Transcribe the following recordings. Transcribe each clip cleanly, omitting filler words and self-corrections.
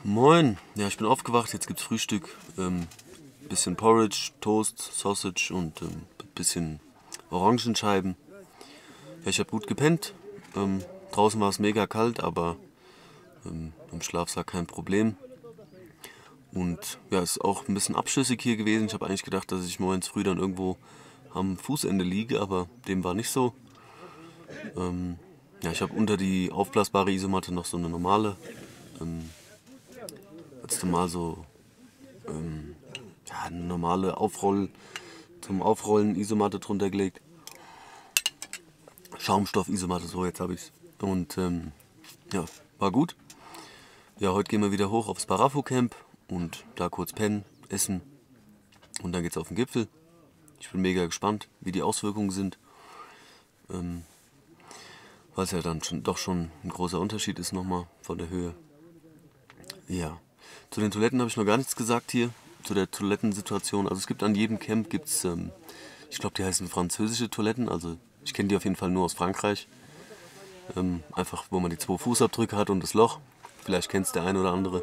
Moin, ja, ich bin aufgewacht, jetzt gibt's Frühstück, bisschen Porridge, Toast, Sausage und bisschen Orangenscheiben. Ja, ich habe gut gepennt, draußen war es mega kalt, aber im Schlafsack kein Problem. Und ja, es ist auch ein bisschen abschüssig hier gewesen. Ich habe eigentlich gedacht, dass ich morgens früh dann irgendwo am Fußende liege, aber dem war nicht so. Ja, ich habe unter die aufblasbare Isomatte noch so eine normale, als normal so ja, eine normale zum Aufrollen Isomatte drunter gelegt. Schaumstoff-Isomatte, so jetzt habe ich's. Und ja, war gut. Ja, heute gehen wir wieder hoch aufs Barafo-Camp und da kurz pennen, essen und dann geht's auf den Gipfel. Ich bin mega gespannt, wie die Auswirkungen sind, weil es ja dann doch schon ein großer Unterschied ist nochmal von der Höhe. Ja, zu den Toiletten habe ich noch gar nichts gesagt hier, zu der Toilettensituation. Also es gibt an jedem Camp, ich glaube die heißen französische Toiletten, also ich kenne die auf jeden Fall nur aus Frankreich. Einfach, wo man die 2 Fußabdrücke hat und das Loch. Vielleicht kennt es der eine oder andere.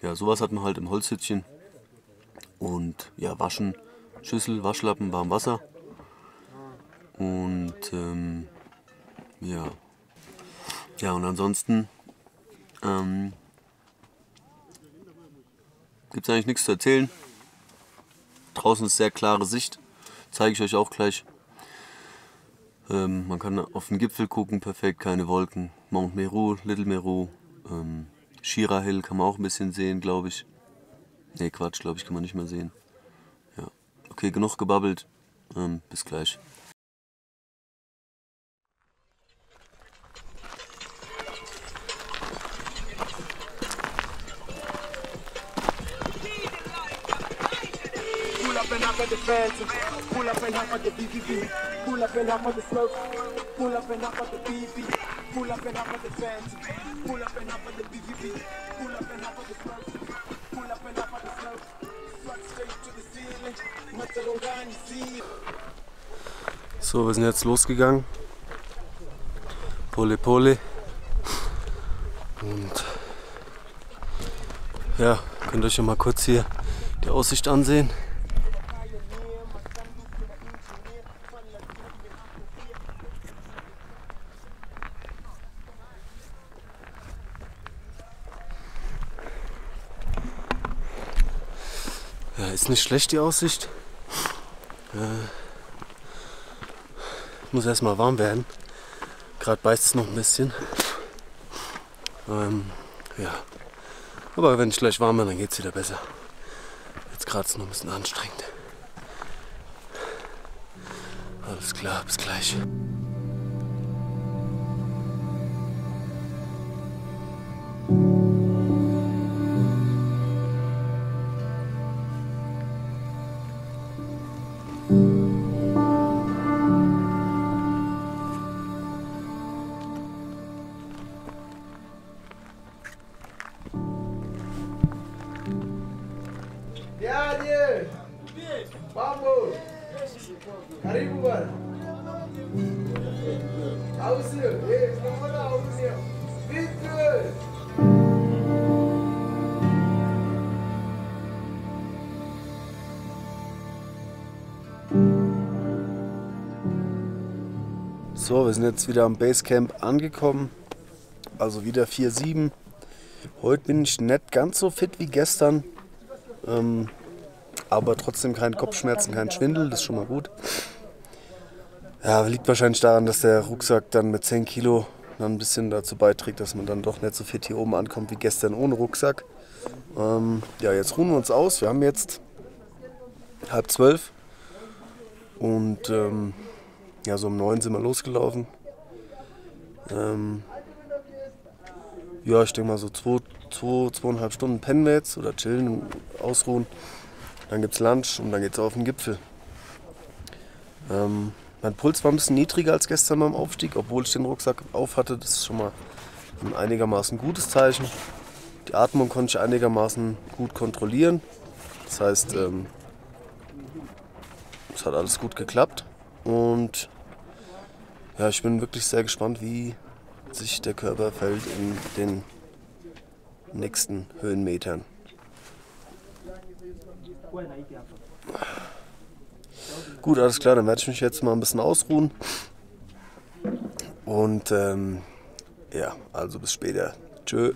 Ja, sowas hat man halt im Holzhüttchen. Und ja, waschen, Schüssel, Waschlappen, warm Wasser. Und ja. Ja, und ansonsten gibt es eigentlich nichts zu erzählen. Draußen ist sehr klare Sicht. Zeige ich euch auch gleich. Man kann auf den Gipfel gucken, perfekt, keine Wolken. Mount Meru, Little Meru, Shira Hill kann man auch ein bisschen sehen, glaube ich. Ne, Quatsch, glaube ich, kann man nicht mehr sehen. Ja. Okay, genug gebabbelt. Bis gleich. Pull up and hop at the Phantom. Pull up and hop at the BBB. Pull up and hop at the Smurf. Pull up and hop at the BB. Pull up and hop at the Phantom. Pull up and hop at the BBB. Pull up and hop at the Smurf. Pull up and hop at the Smurf. Strut straight to the ceiling. Matarongani see. So, wir sind jetzt losgegangen. Pole Pole. Und ja, könnt ihr euch ja mal kurz hier die Aussicht ansehen. Ja, ist nicht schlecht die Aussicht. Muss erstmal warm werden. Gerade beißt es noch ein bisschen. Ja. Aber wenn ich gleich warm bin, dann geht es wieder besser. Jetzt gerade ist es noch ein bisschen anstrengend. Alles klar, bis gleich. Yaje! Vamos! Karibu bwana. Au sio? Tunaona au sio? Vipi? So, wir sind jetzt wieder am Basecamp angekommen. Also wieder 4,7. Heute bin ich nicht ganz so fit wie gestern. Aber trotzdem keine Kopfschmerzen, kein Schwindel, das ist schon mal gut. Ja, liegt wahrscheinlich daran, dass der Rucksack dann mit 10 Kilo dann ein bisschen dazu beiträgt, dass man dann doch nicht so fit hier oben ankommt wie gestern ohne Rucksack. Ja, jetzt ruhen wir uns aus. Wir haben jetzt 11:30 und ja, so um 9 sind wir losgelaufen. Ja, ich denke mal so 2,5 Stunden pennen wir jetzt oder chillen, ausruhen. Dann gibt's Lunch und dann geht's auf den Gipfel. Mein Puls war ein bisschen niedriger als gestern beim Aufstieg, obwohl ich den Rucksack auf hatte. Das ist schon mal ein einigermaßen gutes Zeichen. Die Atmung konnte ich einigermaßen gut kontrollieren. Das heißt, es hat alles gut geklappt. Und ja, ich bin wirklich sehr gespannt, wie sich der Körper verhält in den nächsten Höhenmetern. Gut, alles klar, dann werde ich mich jetzt mal ein bisschen ausruhen. Und ja, also bis später. Tschö.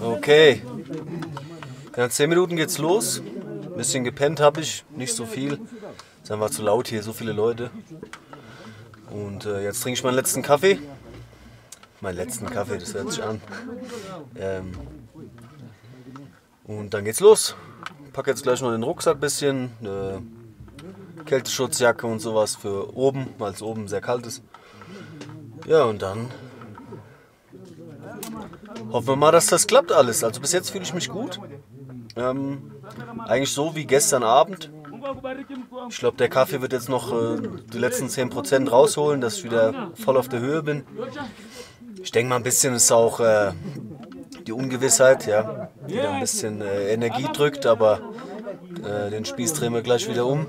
Okay, ja, 10 Minuten geht's los. Ein bisschen gepennt habe ich, nicht so viel. Ist einfach zu laut hier, so viele Leute. Und jetzt trinke ich meinen letzten Kaffee. Meinen letzten Kaffee, das hört sich an. Und dann geht's los. Packe jetzt gleich noch den Rucksack ein bisschen. Kälteschutzjacke und sowas für oben, weil es oben sehr kalt ist. Ja, und dann hoffen wir mal, dass das klappt alles. Also bis jetzt fühle ich mich gut. Eigentlich so wie gestern Abend. Ich glaube, der Kaffee wird jetzt noch die letzten 10% rausholen, dass ich wieder voll auf der Höhe bin. Ich denke mal, ein bisschen ist auch die Ungewissheit, ja, die da ein bisschen Energie drückt, aber den Spieß drehen wir gleich wieder um.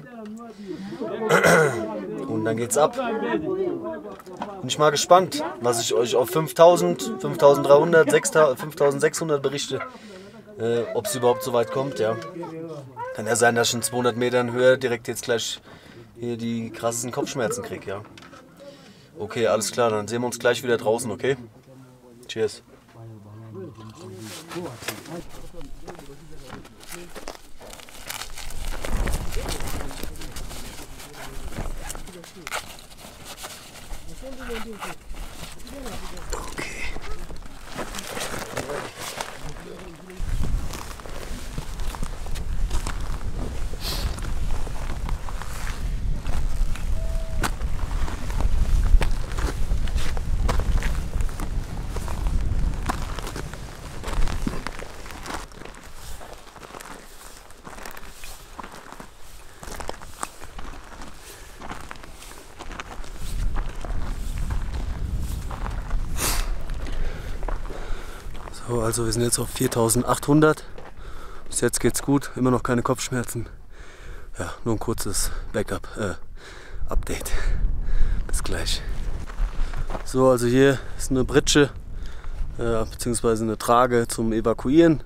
Und dann geht's ab. Bin ich mal gespannt, was ich euch auf 5000, 5300, 5600 berichte, ob es überhaupt so weit kommt, ja. Kann ja sein, dass ich in 200 Metern Höhe direkt jetzt gleich hier die krassesten Kopfschmerzen kriege, ja. Okay, alles klar, dann sehen wir uns gleich wieder draußen, okay? Cheers. Okay. So, also wir sind jetzt auf 4800. Bis jetzt geht's gut, immer noch keine Kopfschmerzen. Ja, nur ein kurzes Update. Bis gleich. So, also hier ist eine Britsche, beziehungsweise eine Trage zum Evakuieren.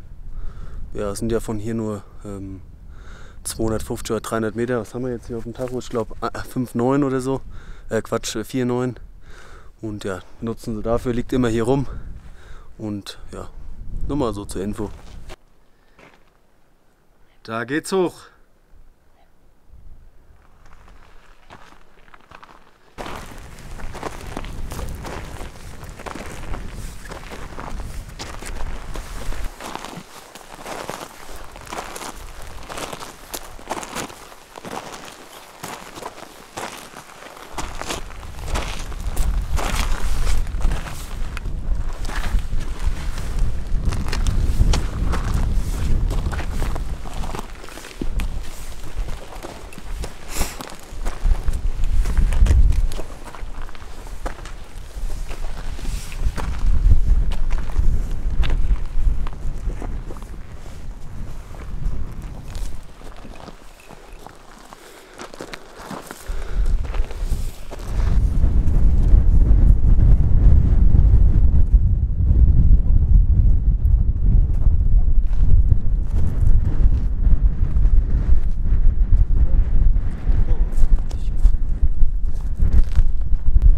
Ja, es sind ja von hier nur 250 oder 300 Meter. Was haben wir jetzt hier auf dem Tacho? Ich glaube 5,9 oder so. Quatsch, 4,9. Und ja, nutzen sie dafür, liegt immer hier rum. Und ja, nur mal so zur Info. Da geht's hoch.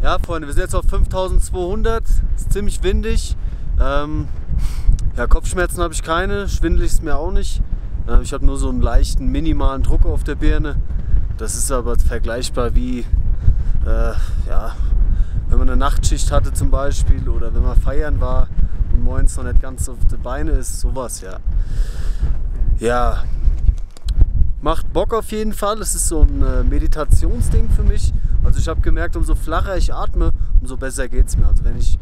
Ja, Freunde, wir sind jetzt auf 5200, ist ziemlich windig. Ja, Kopfschmerzen habe ich keine, schwindelig ist mir auch nicht. Ich habe nur so einen leichten, minimalen Druck auf der Birne. Das ist aber vergleichbar wie, ja, wenn man eine Nachtschicht hatte zum Beispiel oder wenn man feiern war und morgens noch nicht ganz auf die Beine ist, sowas, ja. Ja, macht Bock auf jeden Fall, es ist so ein Meditationsding für mich. Also ich habe gemerkt, umso flacher ich atme, umso besser geht es mir. Also wenn ich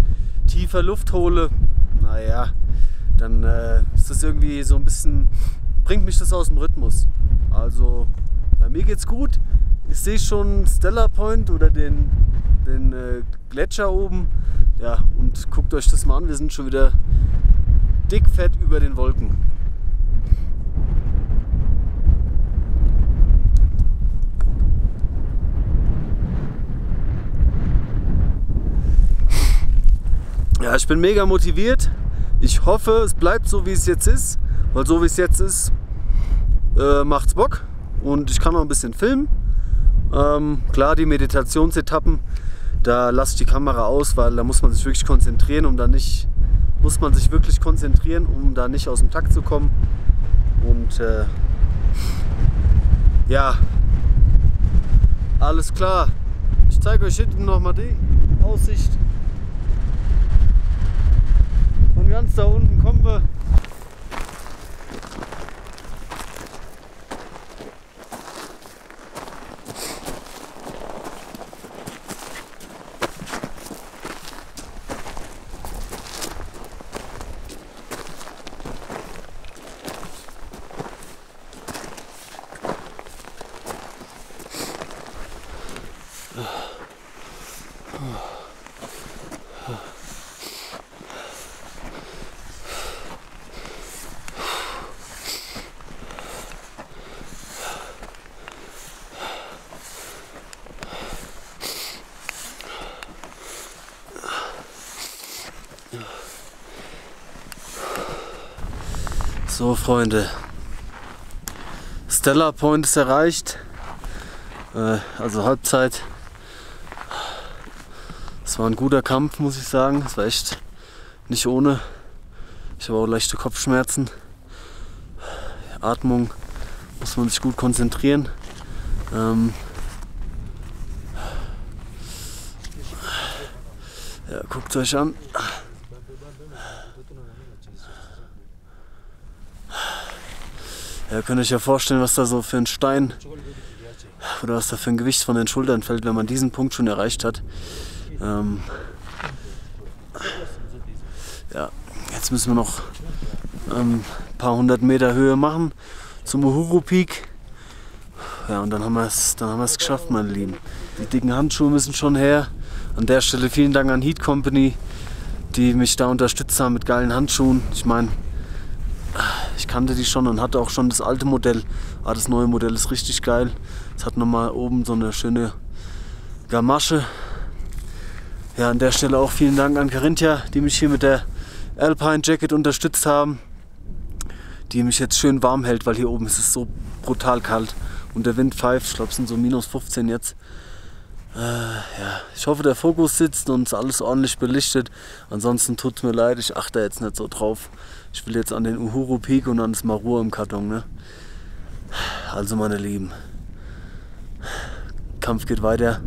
tiefer Luft hole, naja, dann ist das irgendwie so ein bisschen, bringt mich das aus dem Rhythmus. Also ja, mir geht's gut. Ich sehe schon Stella Point oder den Gletscher oben. Ja, und guckt euch das mal an, wir sind schon wieder dickfett über den Wolken. ich bin mega motiviert. Ich hoffe, es bleibt so, wie es jetzt ist. Weil so, wie es jetzt ist, macht's Bock. Und ich kann auch ein bisschen filmen. Klar, die Meditationsetappen, da lasse ich die Kamera aus, weil da muss man sich wirklich konzentrieren, um da nicht aus dem Takt zu kommen. Und ja, alles klar. Ich zeige euch hinten nochmal die Aussicht. Von ganz da unten kommen wir. So Freunde, Stella Point ist erreicht, also Halbzeit. Es war ein guter Kampf, muss ich sagen, es war echt nicht ohne. Ich habe auch leichte Kopfschmerzen. Atmung muss man sich gut konzentrieren. Ja, guckt euch an. Ja, könnt ihr euch ja vorstellen, was da so für ein Stein oder was da für ein Gewicht von den Schultern fällt, wenn man diesen Punkt schon erreicht hat. Ja, jetzt müssen wir noch ein paar hundert Meter Höhe machen zum Uhuru Peak. Ja, und dann haben wir es geschafft, meine Lieben. Die dicken Handschuhe müssen schon her. An der Stelle vielen Dank an Heat Company, die mich da unterstützt haben mit geilen Handschuhen. Ich meine, ich kannte die schon und hatte auch schon das alte Modell, aber das neue Modell ist richtig geil. Es hat nochmal oben so eine schöne Gamasche. Ja, an der Stelle auch vielen Dank an Carinthia, die mich hier mit der Alpine Jacket unterstützt haben, die mich jetzt schön warm hält, weil hier oben ist es so brutal kalt und der Wind pfeift. Ich glaube, es sind so minus 15 jetzt. Ja, ich hoffe, der Fokus sitzt und ist alles ordentlich belichtet. Ansonsten tut es mir leid, ich achte jetzt nicht so drauf. Ich will jetzt an den Uhuru Peak und an das Marua im Karton. Ne? Also meine Lieben, Kampf geht weiter.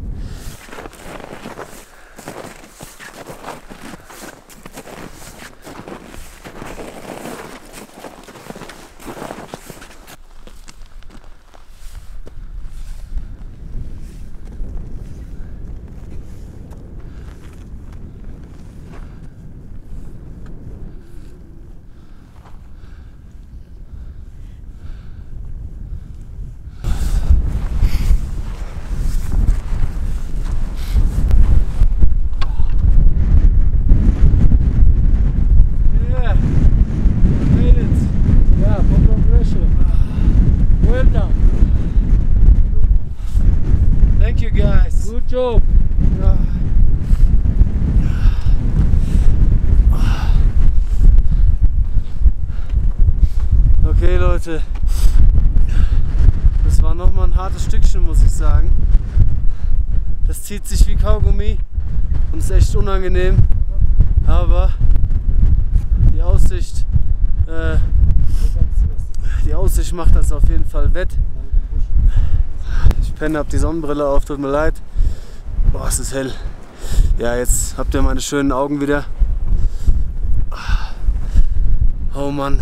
Good job. Okay Leute, das war nochmal ein hartes Stückchen, muss ich sagen. Das zieht sich wie Kaugummi und ist echt unangenehm, aber die Aussicht macht das auf jeden Fall wett. Ich penne, hab die Sonnenbrille auf, tut mir leid. Boah, es ist hell. Ja, jetzt habt ihr meine schönen Augen wieder. Oh Mann.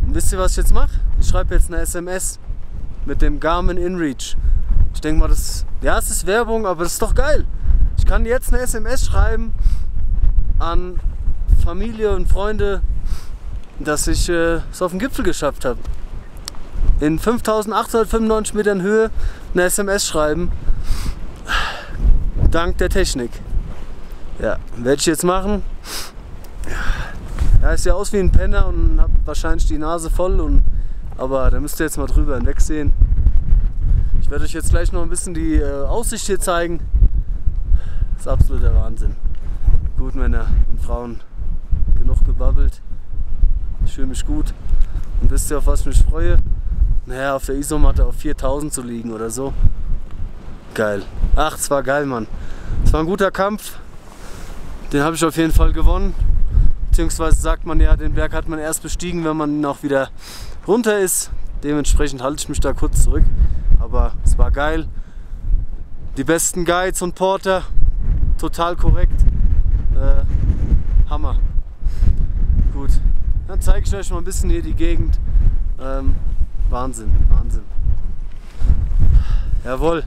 Und wisst ihr, was ich jetzt mache? Ich schreibe jetzt eine SMS mit dem Garmin InReach. Ich denke mal, es ist Werbung, aber das ist doch geil. Ich kann jetzt eine SMS schreiben an Familie und Freunde, dass ich es auf den Gipfel geschafft habe. In 5895 Metern Höhe eine SMS schreiben. Dank der Technik. Ja, werde ich jetzt machen. Ja, ich sehe aus wie ein Penner und habe wahrscheinlich die Nase voll. Aber da müsst ihr jetzt mal drüber hinwegsehen. Ich werde euch jetzt gleich noch ein bisschen die Aussicht hier zeigen. Das ist absoluter Wahnsinn. Gut, Männer und Frauen, gebabbelt. Ich fühle mich gut. Und wisst ihr, auf was ich mich freue? Naja, auf der Isomatte auf 4000 zu liegen oder so. Geil. Ach, es war geil, Mann. Es war ein guter Kampf. Den habe ich auf jeden Fall gewonnen. Beziehungsweise sagt man ja, den Berg hat man erst bestiegen, wenn man auch wieder runter ist. Dementsprechend halte ich mich da kurz zurück. Aber es war geil. Die besten Guides und Porter. Total korrekt. Hammer. Gut. Dann zeige ich euch mal ein bisschen hier die Gegend. Wahnsinn, Wahnsinn. Jawohl.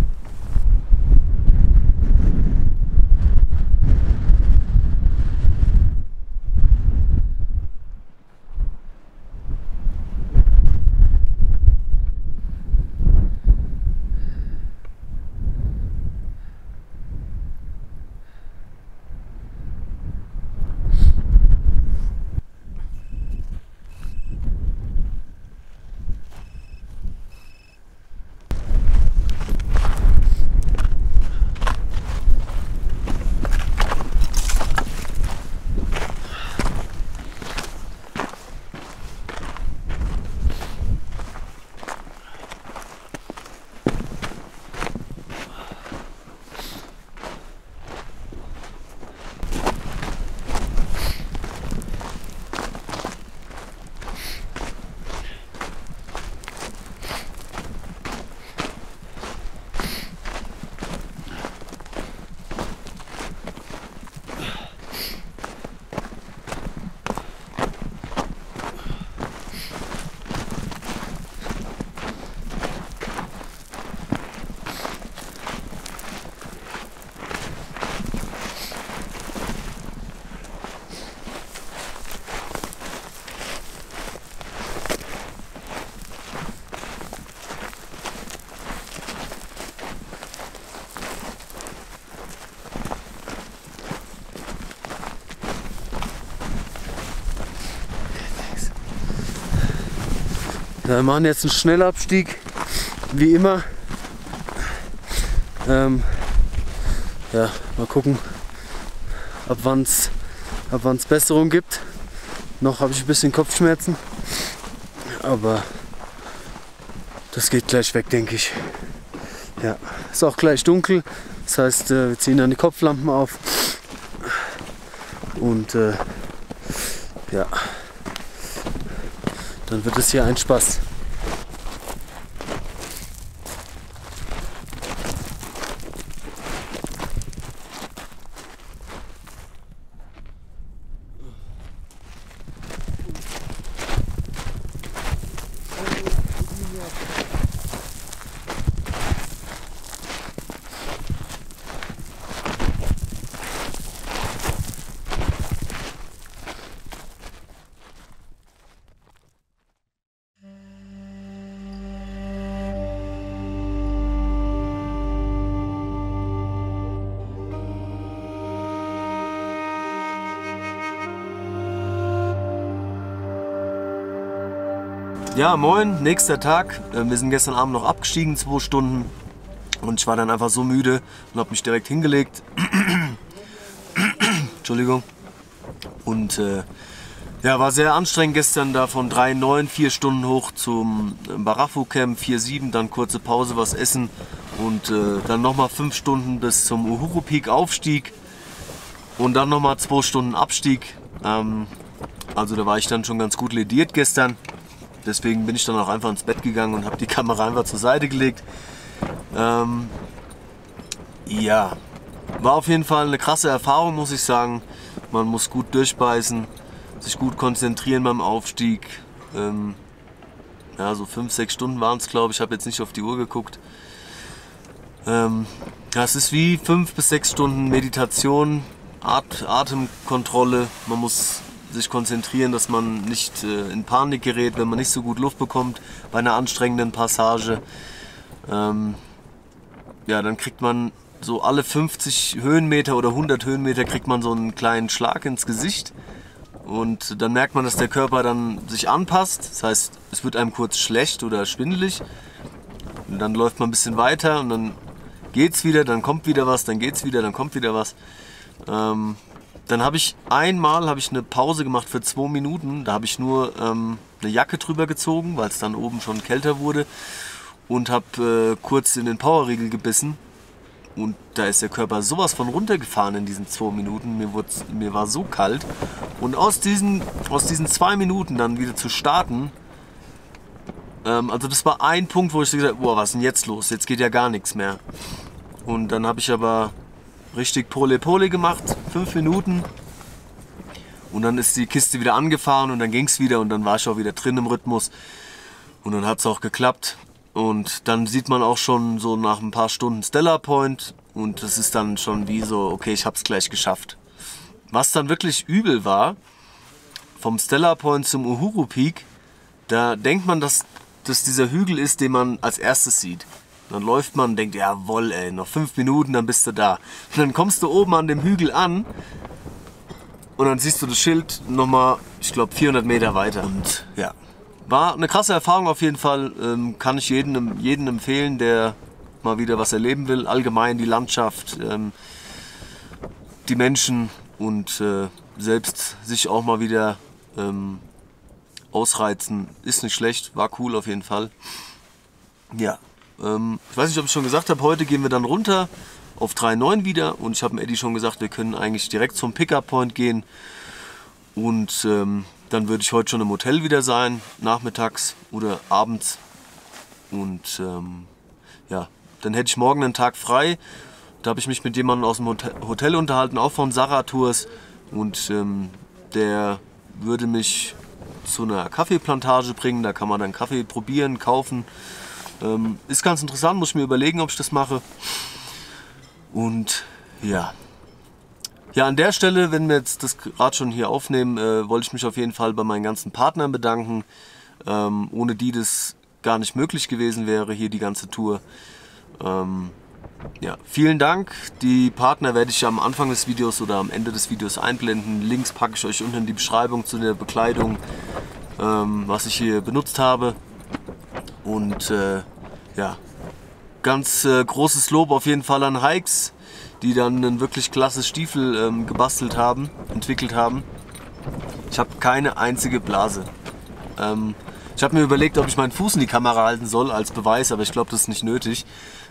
Ja, wir machen jetzt einen Schnellabstieg, wie immer. Ja, mal gucken, ab wann es Besserung gibt. Noch habe ich ein bisschen Kopfschmerzen, aber das geht gleich weg, denke ich. Ja, ist auch gleich dunkel, das heißt, wir ziehen dann die Kopflampen auf und ja, dann wird es hier ein Spaß. Ja, moin, nächster Tag. Wir sind gestern Abend noch abgestiegen, 2 Stunden. Und ich war dann einfach so müde und habe mich direkt hingelegt. Entschuldigung. Und ja, war sehr anstrengend gestern, da von 3,9 4 Stunden hoch zum Barafu Camp, 4,7, dann kurze Pause, was essen. Und dann nochmal 5 Stunden bis zum Uhuru Peak Aufstieg. Und dann nochmal 2 Stunden Abstieg. Also da war ich dann schon ganz gut lediert gestern. Deswegen bin ich dann auch einfach ins Bett gegangen und habe die Kamera einfach zur Seite gelegt. Ja, war auf jeden Fall eine krasse Erfahrung, muss ich sagen. Man muss gut durchbeißen, sich gut konzentrieren beim Aufstieg. Ja, so 5, 6 Stunden waren es, glaube ich. Ich habe jetzt nicht auf die Uhr geguckt. Ja, es ist wie 5 bis 6 Stunden Meditation, Atemkontrolle. Man muss sich konzentrieren, dass man nicht in Panik gerät, wenn man nicht so gut Luft bekommt bei einer anstrengenden Passage. Ja, dann kriegt man so alle 50 Höhenmeter oder 100 Höhenmeter kriegt man so einen kleinen Schlag ins Gesicht. Und dann merkt man, dass der Körper dann sich anpasst. Das heißt, es wird einem kurz schlecht oder schwindelig. Und dann läuft man ein bisschen weiter und dann geht's wieder, dann kommt wieder was, dann geht's wieder, dann kommt wieder was. Dann habe ich einmal eine Pause gemacht für 2 Minuten. Da habe ich nur eine Jacke drüber gezogen, weil es dann oben schon kälter wurde. Und habe kurz in den Powerriegel gebissen. Und da ist der Körper sowas von runtergefahren in diesen 2 Minuten. Mir war so kalt. Und aus diesen 2 Minuten dann wieder zu starten, also das war ein Punkt, wo ich gesagt habe, boah, was ist denn jetzt los? Jetzt geht ja gar nichts mehr. Und dann habe ich aber richtig Pole gemacht, 5 Minuten. Und dann ist die Kiste wieder angefahren und dann ging es wieder und dann war ich auch wieder drin im Rhythmus. Und dann hat es auch geklappt. Und dann sieht man auch schon so nach ein paar Stunden Stellar Point. Und das ist dann schon wie so, okay, ich habe es gleich geschafft. Was dann wirklich übel war, vom Stellar Point zum Uhuru Peak, da denkt man, dass das dieser Hügel ist, den man als erstes sieht. Dann läuft man und denkt, jawohl ey, noch 5 Minuten, dann bist du da. Und dann kommst du oben an dem Hügel an und dann siehst du das Schild nochmal, ich glaube 400 Meter weiter. Und ja, war eine krasse Erfahrung auf jeden Fall. Kann ich jedem empfehlen, der mal wieder was erleben will. Allgemein die Landschaft, die Menschen und selbst sich auch mal wieder ausreizen. Ist nicht schlecht, war cool auf jeden Fall. Ja, ich weiß nicht, ob ich schon gesagt habe, heute gehen wir dann runter auf 3,9 wieder. Und ich habe dem Eddie schon gesagt, wir können eigentlich direkt zum Pickup-Point gehen. Und dann würde ich heute schon im Hotel wieder sein, nachmittags oder abends. Und ja, dann hätte ich morgen einen Tag frei. Da habe ich mich mit jemandem aus dem Hotel unterhalten, auch von Sarah Tours. Und der würde mich zu einer Kaffeeplantage bringen. Da kann man dann Kaffee probieren, kaufen. Ist ganz interessant, muss ich mir überlegen, ob ich das mache. Und ja. Ja, an der Stelle, wenn wir jetzt das gerade schon hier aufnehmen, wollte ich mich auf jeden Fall bei meinen ganzen Partnern bedanken, ohne die das gar nicht möglich gewesen wäre, hier die ganze Tour. Ja, vielen Dank. Die Partner werde ich am Anfang des Videos oder am Ende des Videos einblenden. Links packe ich euch unten in die Beschreibung zu der Bekleidung, was ich hier benutzt habe. Und ja, ganz großes Lob auf jeden Fall an Hikes, die dann einen wirklich klasse Stiefel entwickelt haben. Ich habe keine einzige Blase. Ich habe mir überlegt, ob ich meinen Fuß in die Kamera halten soll als Beweis, aber ich glaube, das ist nicht nötig.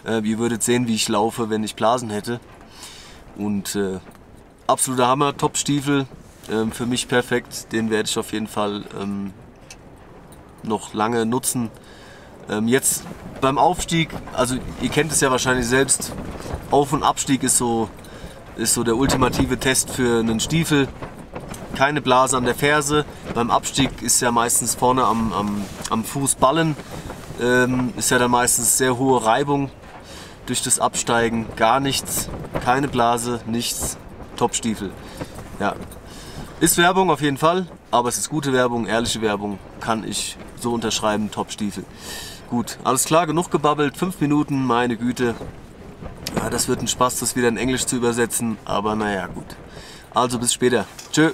Ihr würdet sehen, wie ich laufe, wenn ich Blasen hätte. Und absoluter Hammer, Top-Stiefel, für mich perfekt. Den werde ich auf jeden Fall noch lange nutzen. Jetzt beim Aufstieg, also ihr kennt es ja wahrscheinlich selbst, Auf- und Abstieg ist so der ultimative Test für einen Stiefel. Keine Blase an der Ferse. Beim Abstieg ist ja meistens vorne am Fuß Ballen. Ist ja dann meistens sehr hohe Reibung durch das Absteigen. Gar nichts, keine Blase, nichts. Top-Stiefel. Ja. Ist Werbung auf jeden Fall, aber es ist gute Werbung, ehrliche Werbung, kann ich so unterschreiben, Top-Stiefel. Gut, alles klar, genug gebabbelt, 5 Minuten, meine Güte. Ja, das wird ein Spaß, das wieder in Englisch zu übersetzen, aber naja, gut. Also bis später. Tschö.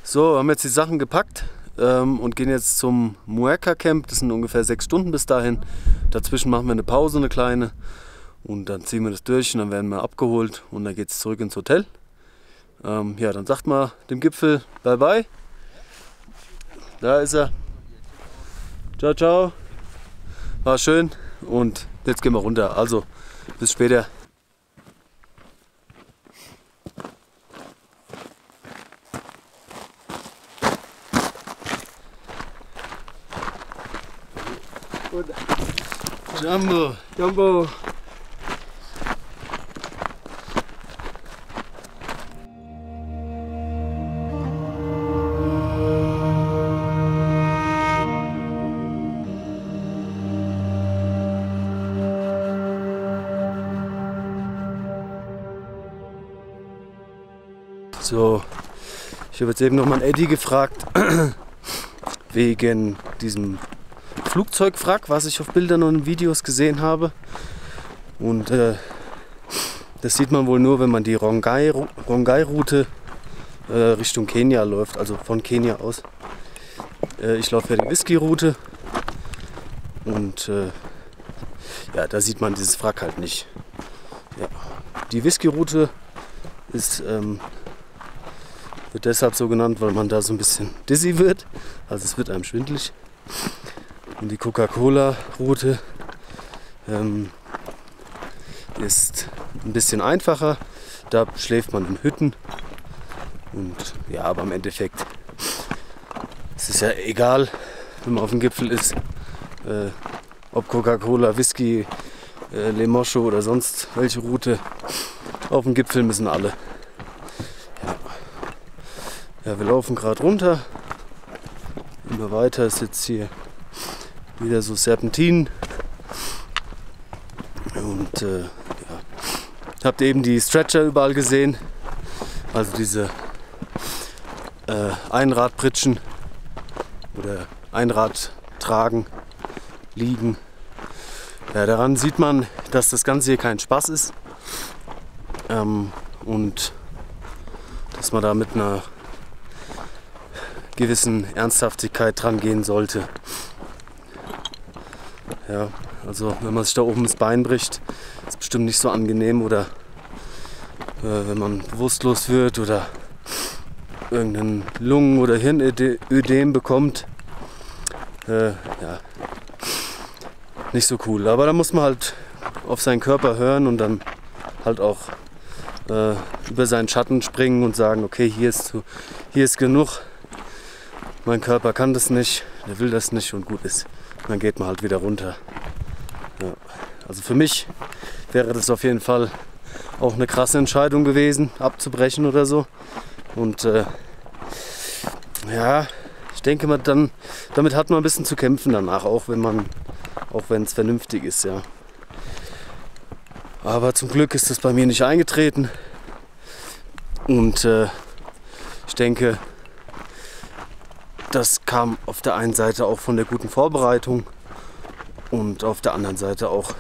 So, haben jetzt die Sachen gepackt und gehen jetzt zum Muerca Camp. Das sind ungefähr 6 Stunden bis dahin. Dazwischen machen wir eine Pause, eine kleine. Und dann ziehen wir das durch und dann werden wir abgeholt und dann geht es zurück ins Hotel. Ja, dann sagt mal dem Gipfel bye bye. Da ist er. Ciao, ciao. War schön und jetzt gehen wir runter. Also, bis später. Jumbo. Jumbo. So, ich habe jetzt eben noch mal Eddie gefragt, wegen diesem Flugzeugwrack, was ich auf Bildern und Videos gesehen habe. Und das sieht man wohl nur, wenn man die Rongai-Route Richtung Kenia läuft, also von Kenia aus. Ich laufe ja die Whisky-Route und ja, da sieht man dieses Wrack halt nicht. Ja. Die Whisky-Route ist, wird deshalb so genannt, weil man da so ein bisschen dizzy wird. Also es wird einem schwindelig. Und die Coca-Cola-Route ist ein bisschen einfacher. Da schläft man in Hütten. Und ja, aber im Endeffekt es ist ja egal, wenn man auf dem Gipfel ist, ob Coca-Cola, Whisky, Le Mocho oder sonst welche Route. Auf dem Gipfel müssen alle. Ja, ja, wir laufen gerade runter. Immer weiter ist jetzt hier wieder so Serpentinen. Und ja, habt ihr eben die Stretcher überall gesehen? Also diese Einradpritschen oder Einrad tragen, liegen. Ja, daran sieht man, dass das Ganze hier kein Spaß ist und dass man da mit einer gewissen Ernsthaftigkeit dran gehen sollte. Ja, also wenn man sich da oben das Bein bricht, ist es bestimmt nicht so angenehm, oder wenn man bewusstlos wird oder irgendein Lungen- oder Hirnödem bekommt. Ja, nicht so cool. Aber da muss man halt auf seinen Körper hören und dann halt auch über seinen Schatten springen und sagen, okay, hier ist genug. Mein Körper kann das nicht, der will das nicht und gut ist. Und dann geht man halt wieder runter. Ja. Also für mich wäre das auf jeden Fall auch eine krasse Entscheidung gewesen, abzubrechen oder so. Und ja, ich denke mal, damit hat man ein bisschen zu kämpfen danach, auch wenn es vernünftig ist, ja. Aber zum Glück ist das bei mir nicht eingetreten. Und ich denke, das kam auf der einen Seite auch von der guten Vorbereitung und auf der anderen Seite auch,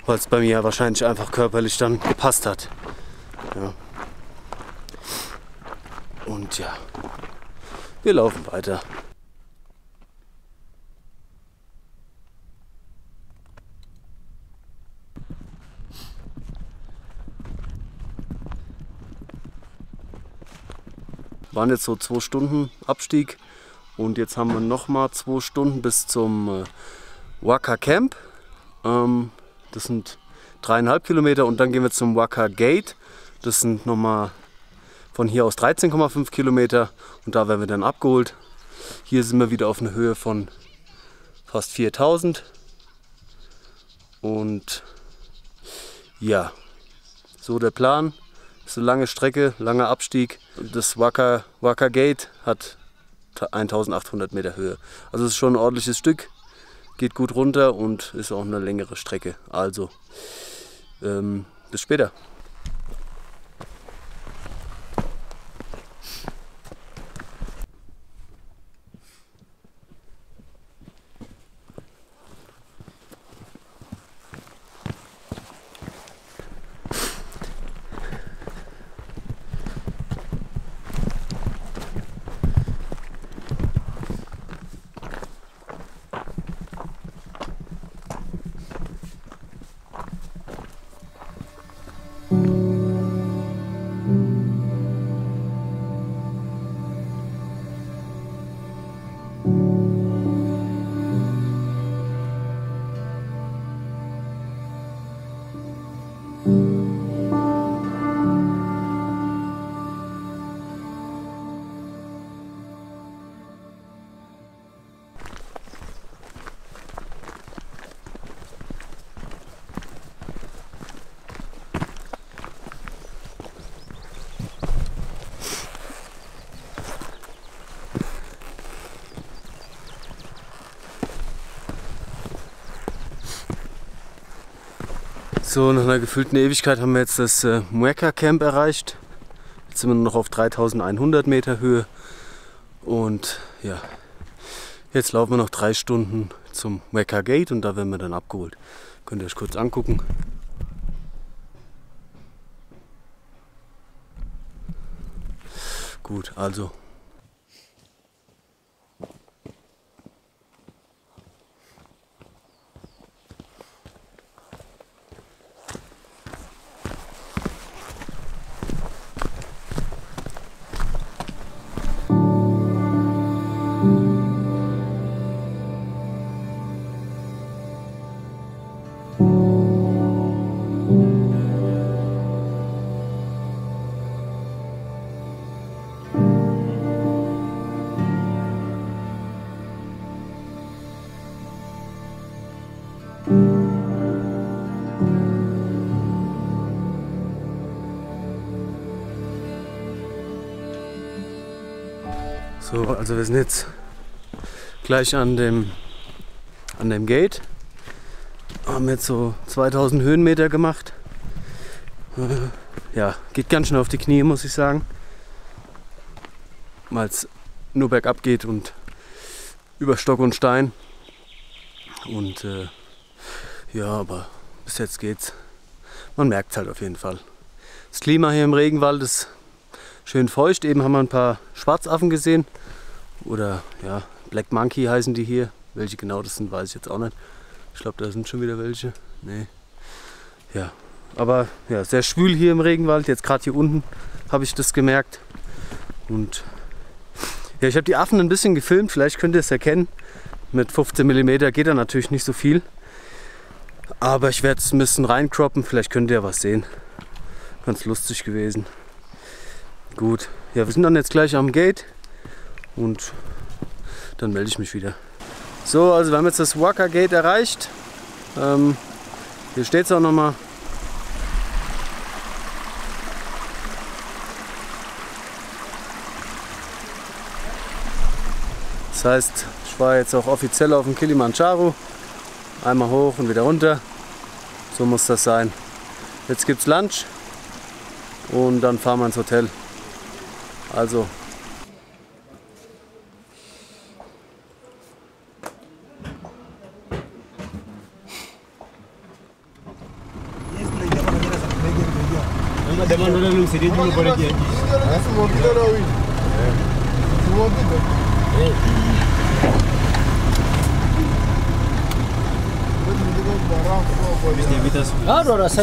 weil es bei mir ja wahrscheinlich einfach körperlich dann gepasst hat. Ja. Und ja, wir laufen weiter. Waren jetzt so 2 Stunden Abstieg und jetzt haben wir nochmal 2 Stunden bis zum Waka Camp. Das sind 3,5 Kilometer und dann gehen wir zum Waka Gate. Das sind nochmal von hier aus 13,5 Kilometer und da werden wir dann abgeholt. Hier sind wir wieder auf einer Höhe von fast 4000 und ja, so der Plan. Das ist eine lange Strecke, langer Abstieg. Das Waka Gate hat 1800 Meter Höhe. Also es ist schon ein ordentliches Stück, geht gut runter und ist auch eine längere Strecke. Also bis später. So, nach einer gefühlten Ewigkeit haben wir jetzt das Waka Camp erreicht. Jetzt sind wir nur noch auf 3100 Meter Höhe. Und ja, jetzt laufen wir noch 3 Stunden zum Waka Gate und da werden wir dann abgeholt. Könnt ihr euch kurz angucken. Gut, also So, also wir sind jetzt gleich an dem Gate. Haben jetzt so 2000 Höhenmeter gemacht. Ja, geht ganz schön auf die Knie, muss ich sagen. Weil es nur bergab geht und über Stock und Stein. Und ja, aber bis jetzt geht's. Man merkt es halt auf jeden Fall. Das Klima hier im Regenwald ist schön feucht. Eben haben wir ein paar Schwarzaffen gesehen. Oder ja, Black Monkey heißen die hier. Welche genau das sind, weiß ich jetzt auch nicht. Ich glaube, da sind schon wieder welche. Nee. Ja, aber ja, sehr schwül hier im Regenwald. Jetzt gerade hier unten habe ich das gemerkt. Und ja, ich habe die Affen ein bisschen gefilmt. Vielleicht könnt ihr es erkennen. Mit 15 mm geht da natürlich nicht so viel. Aber ich werde es ein bisschen reincroppen. Vielleicht könnt ihr ja was sehen. Ganz lustig gewesen. Gut. Ja, wir sind dann jetzt gleich am Gate. Und dann melde ich mich wieder. So, also wir haben jetzt das Waka Gate erreicht. Hier steht es auch nochmal. Das heißt, ich war jetzt auch offiziell auf dem Kilimanjaro. Einmal hoch und wieder runter. So muss das sein. Jetzt gibt's Lunch und dann fahren wir ins Hotel. Also.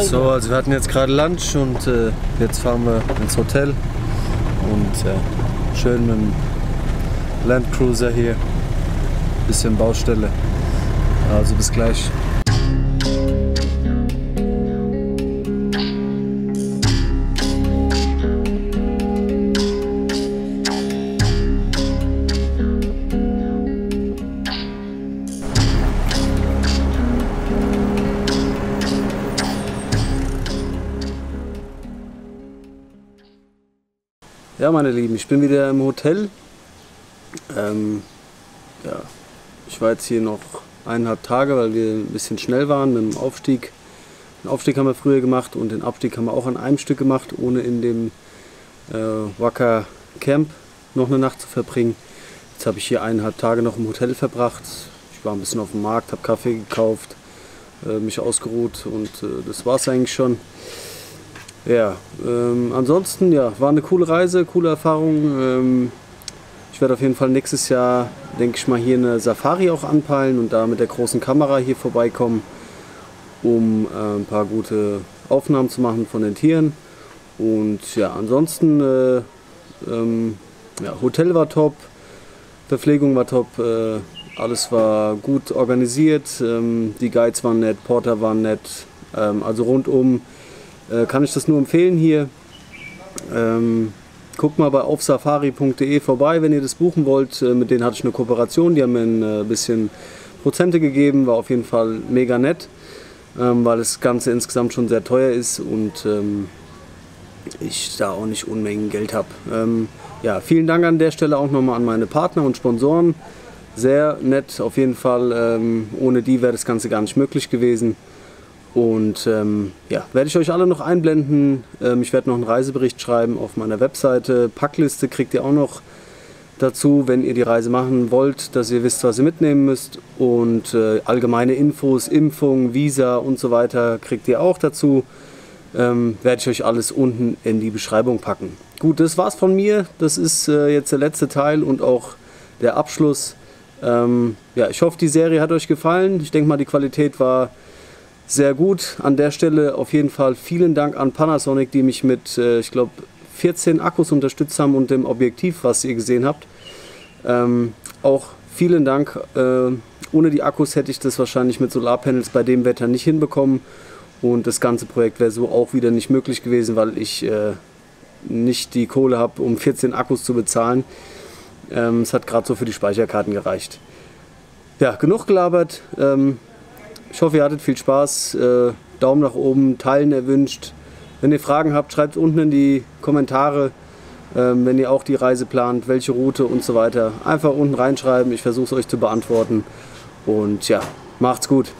So, also wir hatten jetzt gerade Lunch und jetzt fahren wir ins Hotel und schön mit dem Landcruiser hier, bisschen Baustelle, also bis gleich. Ja, meine Lieben, ich bin wieder im Hotel. Ja, ich war jetzt hier noch 1,5 Tage, weil wir ein bisschen schnell waren mit dem Aufstieg. Den Aufstieg haben wir früher gemacht und den Abstieg haben wir auch an einem Stück gemacht, ohne in dem Waka Camp noch eine Nacht zu verbringen. Jetzt habe ich hier 1,5 Tage noch im Hotel verbracht. Ich war ein bisschen auf dem Markt, habe Kaffee gekauft, mich ausgeruht und das war es eigentlich schon. Ja, ansonsten ja, war eine coole Reise, coole Erfahrung. Ich werde auf jeden Fall nächstes Jahr, denke ich mal, hier eine Safari auch anpeilen und da mit der großen Kamera hier vorbeikommen, um ein paar gute Aufnahmen zu machen von den Tieren. Und ja, ansonsten, ja, Hotel war top, Verpflegung war top, alles war gut organisiert, die Guides waren nett, Porter waren nett, also rundum. Kann ich das nur empfehlen hier. Guckt mal bei aufsafari.de vorbei, wenn ihr das buchen wollt. Mit denen hatte ich eine Kooperation, die haben mir ein bisschen Prozente gegeben, war auf jeden Fall mega nett, weil das Ganze insgesamt schon sehr teuer ist und ich da auch nicht Unmengen Geld habe. Ja, vielen Dank an der Stelle auch nochmal an meine Partner und Sponsoren. Sehr nett, auf jeden Fall. Ohne die wäre das Ganze gar nicht möglich gewesen. Und ja, werde ich euch alle noch einblenden. Ich werde noch einen Reisebericht schreiben auf meiner Webseite. Packliste kriegt ihr auch noch dazu, wenn ihr die Reise machen wollt, dass ihr wisst, was ihr mitnehmen müsst. Und allgemeine Infos, Impfung, Visa und so weiter kriegt ihr auch dazu. Werde ich euch alles unten in die Beschreibung packen. Gut, das war's von mir. Das ist jetzt der letzte Teil und auch der Abschluss. Ja, ich hoffe, die Serie hat euch gefallen. Ich denke mal, die Qualität war sehr gut. An der Stelle auf jeden Fall vielen Dank an Panasonic, die mich mit, ich glaube, 14 Akkus unterstützt haben und dem Objektiv, was ihr gesehen habt. Auch vielen Dank. Ohne die Akkus hätte ich das wahrscheinlich mit Solarpanels bei dem Wetter nicht hinbekommen. Und das ganze Projekt wäre so auch wieder nicht möglich gewesen, weil ich nicht die Kohle habe, um 14 Akkus zu bezahlen. Es hat gerade so für die Speicherkarten gereicht. Ja, genug gelabert. Ich hoffe, ihr hattet viel Spaß. Daumen nach oben, teilen erwünscht. Wenn ihr Fragen habt, schreibt es unten in die Kommentare. wenn ihr auch die Reise plant, welche Route und so weiter. Einfach unten reinschreiben, ich versuche es euch zu beantworten. Und ja, macht's gut.